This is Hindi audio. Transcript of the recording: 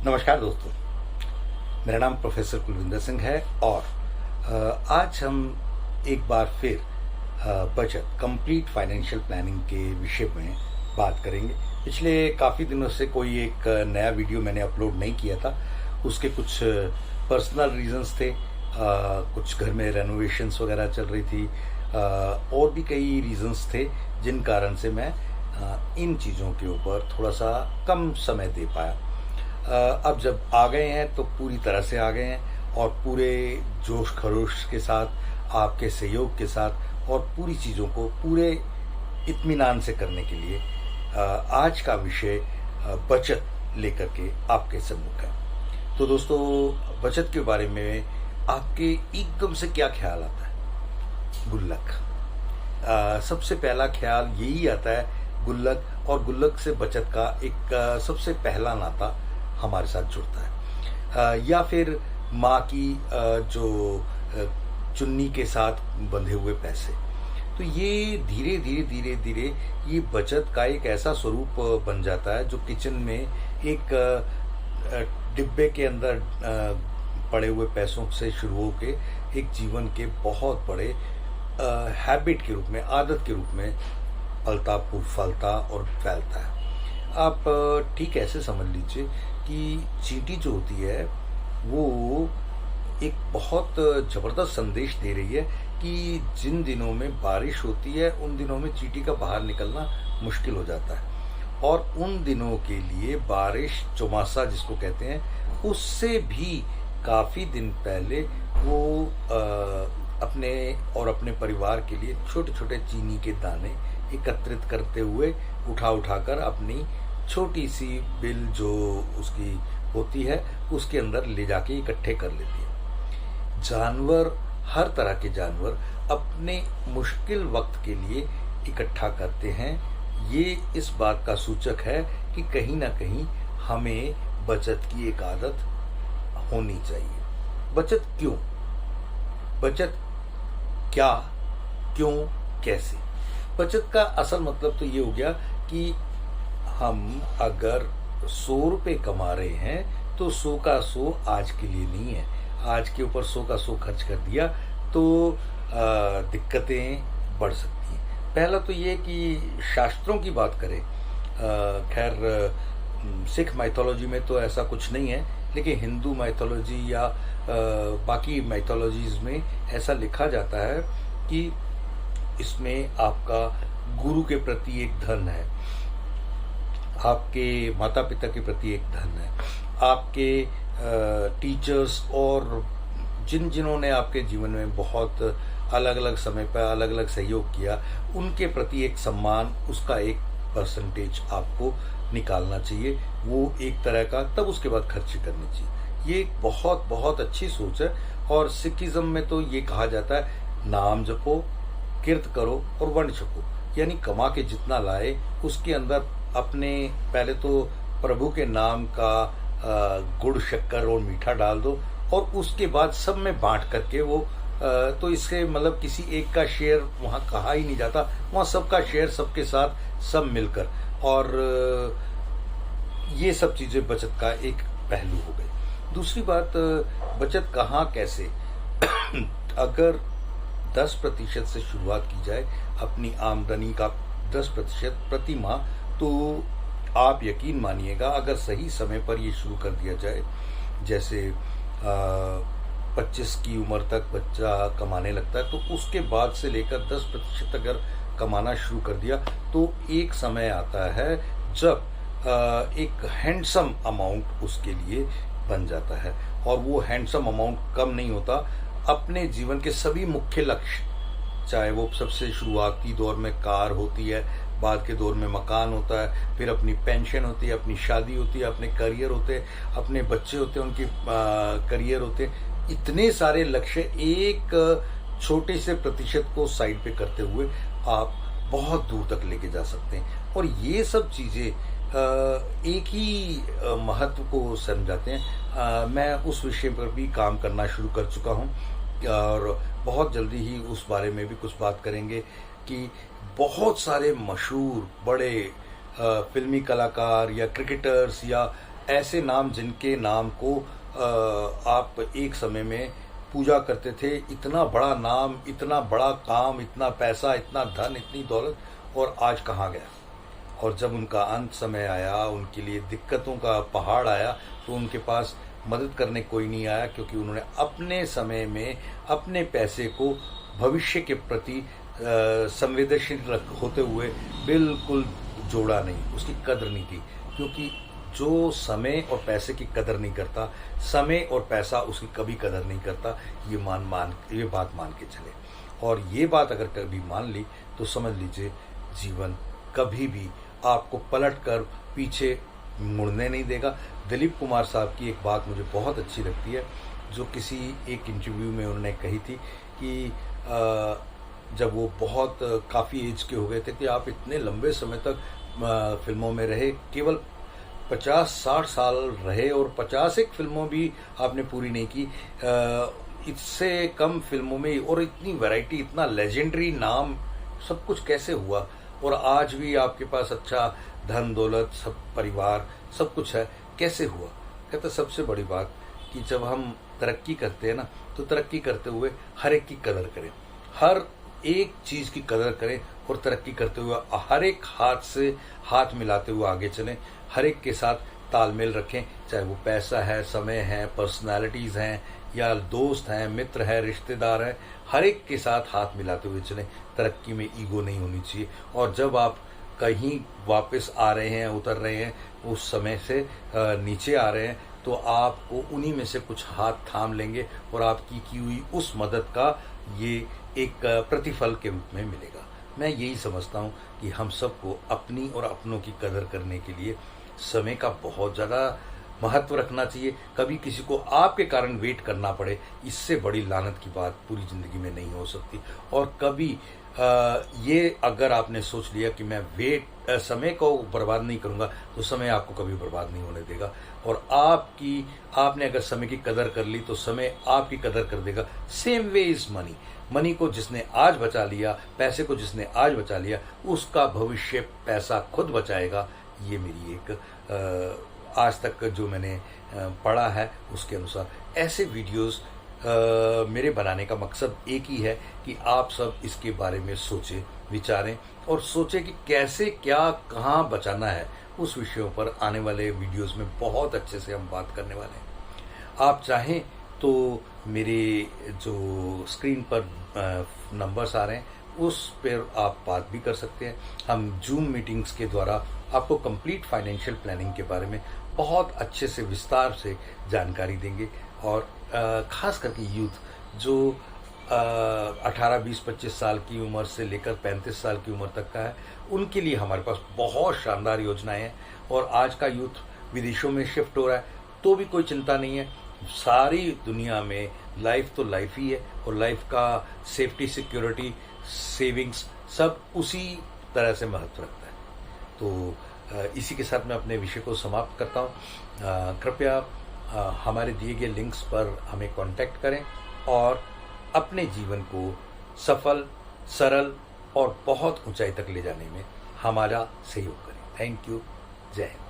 नमस्कार दोस्तों, मेरा नाम प्रोफेसर कुलविंदर सिंह है और आज हम एक बार फिर बचत कंप्लीट फाइनेंशियल प्लानिंग के विषय में बात करेंगे। पिछले काफ़ी दिनों से कोई एक नया वीडियो मैंने अपलोड नहीं किया था। उसके कुछ पर्सनल रीजंस थे, कुछ घर में रेनोवेशंस वगैरह चल रही थी, और भी कई रीजंस थे जिन कारण से मैं इन चीज़ों के ऊपर थोड़ा सा कम समय दे पाया। अब जब आ गए हैं तो पूरी तरह से आ गए हैं और पूरे जोश खरोश के साथ, आपके सहयोग के साथ और पूरी चीज़ों को पूरे इत्मीनान से करने के लिए आज का विषय बचत लेकर के आपके सम्मुख है। तो दोस्तों, बचत के बारे में आपके एकदम से क्या ख्याल आता है? गुल्लक। सबसे पहला ख्याल यही आता है, गुल्लक, और गुल्लक से बचत का एक सबसे पहला नाता हमारे साथ जुड़ता है। या फिर माँ की जो चुन्नी के साथ बंधे हुए पैसे। तो ये धीरे धीरे ये बचत का एक ऐसा स्वरूप बन जाता है जो किचन में एक डिब्बे के अंदर पड़े हुए पैसों से शुरू होके एक जीवन के बहुत बड़े हैबिट के रूप में, आदत के रूप में पलता फलता और फैलता है। आप ठीक ऐसे समझ लीजिए कि चींटी जो होती है वो एक बहुत ज़बरदस्त संदेश दे रही है कि जिन दिनों में बारिश होती है उन दिनों में चींटी का बाहर निकलना मुश्किल हो जाता है, और उन दिनों के लिए बारिश, चौमासा जिसको कहते हैं, उससे भी काफ़ी दिन पहले वो अपने और अपने परिवार के लिए छोटे छोटे चीनी के दाने एकत्रित करते हुए उठा कर अपनी छोटी सी बिल जो उसकी होती है उसके अंदर ले जाके इकट्ठे कर लेती है। जानवर, हर तरह के जानवर अपने मुश्किल वक्त के लिए इकट्ठा करते हैं। ये इस बात का सूचक है कि कहीं ना कहीं हमें बचत की एक आदत होनी चाहिए। बचत क्यों? बचत क्या, क्यों, कैसे? बचत का असल मतलब तो ये हो गया कि हम अगर 100 रुपये कमा रहे हैं तो 100 का 100 आज के लिए नहीं है। आज के ऊपर 100 का 100 खर्च कर दिया तो दिक्कतें बढ़ सकती हैं। पहला तो ये कि शास्त्रों की बात करें, खैर सिख माइथोलॉजी में तो ऐसा कुछ नहीं है, लेकिन हिंदू माइथोलॉजी या बाकी माइथोलॉजीज में ऐसा लिखा जाता है कि इसमें आपका गुरु के प्रति एक धन है, आपके माता पिता के प्रति एक धन है, आपके टीचर्स और जिन्होंने आपके जीवन में बहुत अलग अलग समय पर अलग अलग सहयोग किया, उनके प्रति एक सम्मान, उसका एक परसेंटेज आपको निकालना चाहिए। वो एक तरह का, तब उसके बाद खर्च करनी चाहिए। ये एक बहुत बहुत अच्छी सोच है। और सिखिज्म में तो ये कहा जाता है, नाम जपो, कीर्त करो और वंड छको, यानी कमा के जितना लाए उसके अंदर अपने पहले तो प्रभु के नाम का गुड़, शक्कर और मीठा डाल दो, और उसके बाद सब में बांट करके वो तो इससे मतलब किसी एक का शेयर वहाँ कहा ही नहीं जाता, वहाँ सबका शेयर, सबके साथ सब मिलकर। और ये सब चीज़ें बचत का एक पहलू हो गई। दूसरी बात, बचत कहाँ, कैसे? अगर 10% से शुरुआत की जाए, अपनी आमदनी का 10% प्रति माह, तो आप यकीन मानिएगा, अगर सही समय पर ये शुरू कर दिया जाए, जैसे 25 की उम्र तक बच्चा कमाने लगता है, तो उसके बाद से लेकर 10% अगर कमाना शुरू कर दिया तो एक समय आता है जब एक हैंडसम अमाउंट उसके लिए बन जाता है। और वो हैंडसम अमाउंट कम नहीं होता। अपने जीवन के सभी मुख्य लक्ष्य, चाहे वो सबसे शुरुआती दौर में कार होती है, बाद के दौर में मकान होता है, फिर अपनी पेंशन होती है, अपनी शादी होती है, अपने करियर होते हैं, अपने बच्चे होते हैं, उनके करियर होते हैं, इतने सारे लक्ष्य एक छोटे से प्रतिशत को साइड पे करते हुए आप बहुत दूर तक लेके जा सकते हैं। और ये सब चीज़ें एक ही महत्व को समझाते हैं। मैं उस विषय पर भी काम करना शुरू कर चुका हूँ और बहुत जल्दी ही उस बारे में भी कुछ बात करेंगे कि बहुत सारे मशहूर बड़े फिल्मी कलाकार या क्रिकेटर्स या ऐसे नाम जिनके नाम को आप एक समय में पूजा करते थे, इतना बड़ा नाम, इतना बड़ा काम, इतना पैसा, इतना धन, इतनी दौलत, और आज कहाँ गया। और जब उनका अंत समय आया, उनके लिए दिक्कतों का पहाड़ आया, तो उनके पास मदद करने कोई नहीं आया, क्योंकि उन्होंने अपने समय में अपने पैसे को भविष्य के प्रति संवेदनशील होते हुए बिल्कुल जोड़ा नहीं, उसकी कदर नहीं की। क्योंकि जो समय और पैसे की कदर नहीं करता, समय और पैसा उसकी कभी कदर नहीं करता। ये बात मान के चले, और ये बात अगर कभी मान ली तो समझ लीजिए जीवन कभी भी आपको पलट कर पीछे मुड़ने नहीं देगा। दिलीप कुमार साहब की एक बात मुझे बहुत अच्छी लगती है, जो किसी एक इंटरव्यू में उन्होंने कही थी कि जब वो बहुत काफ़ी एज के हो गए थे कि आप इतने लंबे समय तक फिल्मों में रहे, केवल 50-60 साल रहे, और 51 फिल्मों भी आपने पूरी नहीं की। इससे कम फिल्मों में और इतनी वैरायटी, इतना लेजेंडरी नाम, सब कुछ कैसे हुआ, और आज भी आपके पास अच्छा धन दौलत, सब परिवार, सब कुछ है, कैसे हुआ। कहता सबसे बड़ी बात कि जब हम तरक्की करते हैं ना, तो तरक्की करते हुए हर एक की कदर करें, हर एक चीज़ की कदर करें, और तरक्की करते हुए हर एक हाथ से हाथ मिलाते हुए आगे चलें, हर एक के साथ तालमेल रखें, चाहे वो पैसा है, समय है, पर्सनालिटीज़ हैं, या दोस्त हैं, मित्र हैं, रिश्तेदार हैं, हर एक के साथ हाथ मिलाते हुए चलें। तरक्की में ईगो नहीं होनी चाहिए। और जब आप कहीं वापस आ रहे हैं, उतर रहे हैं, उस समय से नीचे आ रहे हैं, तो आपको उन्हीं में से कुछ हाथ थाम लेंगे, और आपकी की हुई उस मदद का ये एक प्रतिफल के रूप में मिलेगा। मैं यही समझता हूँ कि हम सबको अपनी और अपनों की कदर करने के लिए समय का बहुत ज़्यादा महत्व रखना चाहिए। कभी किसी को आपके कारण वेट करना पड़े, इससे बड़ी लानत की बात पूरी ज़िंदगी में नहीं हो सकती। और कभी ये अगर आपने सोच लिया कि मैं समय को बर्बाद नहीं करूँगा, तो समय आपको कभी बर्बाद नहीं होने देगा। और आपने अगर समय की कदर कर ली, तो समय आपकी कदर कर देगा। Same way is money. Money को जिसने आज बचा लिया, पैसे को जिसने आज बचा लिया, उसका भविष्य पैसा खुद बचाएगा। ये मेरी एक आज तक जो मैंने पढ़ा है उसके अनुसार। ऐसे वीडियोस मेरे बनाने का मकसद एक ही है कि आप सब इसके बारे में सोचें, विचारें, और सोचें कि कैसे, क्या, कहाँ बचाना है। उस विषयों पर आने वाले वीडियोस में बहुत अच्छे से हम बात करने वाले हैं। आप चाहें तो मेरे जो स्क्रीन पर नंबर्स आ रहे हैं, उस पर आप बात भी कर सकते हैं। हम जूम मीटिंग्स के द्वारा आपको कंप्लीट फाइनेंशियल प्लानिंग के बारे में बहुत अच्छे से विस्तार से जानकारी देंगे। और ख़ास करके यूथ जो 18, 20, 25 साल की उम्र से लेकर 35 साल की उम्र तक का है, उनके लिए हमारे पास बहुत शानदार योजनाएं हैं। और आज का यूथ विदेशों में शिफ्ट हो रहा है, तो भी कोई चिंता नहीं है। सारी दुनिया में लाइफ तो लाइफ ही है, और लाइफ का सेफ्टी, सिक्योरिटी, सेविंग्स सब उसी तरह से महत्व रखता है। तो इसी के साथ मैं अपने विषय को समाप्त करता हूँ। कृपया हमारे दिए गए लिंक्स पर हमें कांटेक्ट करें, और अपने जीवन को सफल, सरल और बहुत ऊंचाई तक ले जाने में हमारा सहयोग करें। Thank you. जय हिंद।